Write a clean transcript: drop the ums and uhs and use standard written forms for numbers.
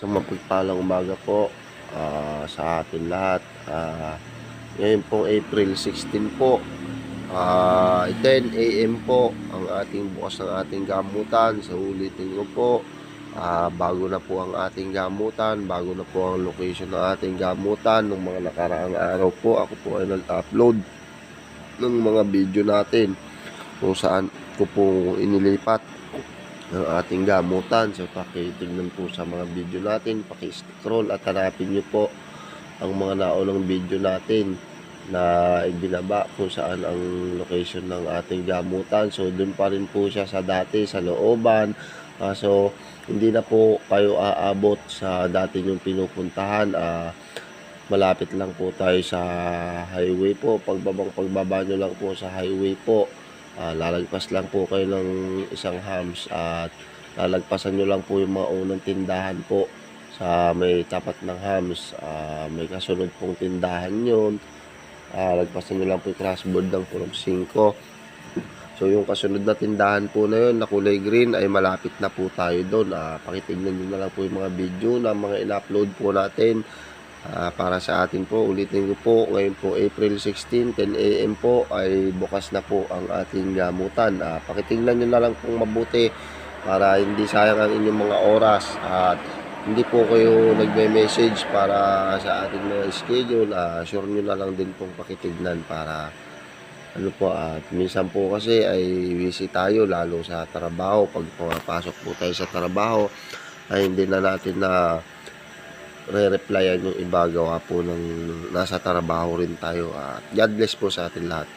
Isang mapagpalang umaga po sa atin lahat. Ngayon po April 16 po, 10 AM po ang ating bukas ng ating gamutan. Sa ulitin ko po, bago na po ang ating gamutan, bago na po ang location ng ating gamutan. Nung mga nakaraang araw po, ako po ay nag-upload ng mga video natin kung saan ko po inilipat ng ating gamutan. So pakitignan po sa mga video natin, paki-scroll at hanapin nyo po ang mga naunang video natin na ibinaba kung saan ang location ng ating gamutan. So doon pa rin po siya sa dati sa looban. So hindi na po kayo aabot sa dati yung pinupuntahan. Malapit lang po tayo sa highway po. Pagbaba nyo lang po sa highway po, lalagpas lang po kayo ng isang hams at lalagpasan nyo lang po yung mga unang tindahan po sa may tapat ng hams. May kasunod pong tindahan yun. Lagpasan nyo lang po yung crossboard ng Purong 5. So yung kasunod na tindahan po na yun na kulay green ay malapit na po tayo doon. Pakitignan nyo na lang po yung mga video na mga in-upload po natin para sa atin po. Ulitin ko po, ngayon po April 16, 10 AM po ay bukas na po ang ating gamutan. Pakitingnan nyo na lang pong mabuti para hindi sayang ang inyong mga oras at hindi po kayo nagme-message para sa ating mga schedule. Sure nyo na lang din pong pakitignan para ano po, at minsan po kasi ay busy tayo lalo sa trabaho. Pag pumapasok po tayo sa trabaho ay hindi na natin na re-replyan yung iba, gawa po ng nasa trabaho rin tayo. God bless po sa atin lahat.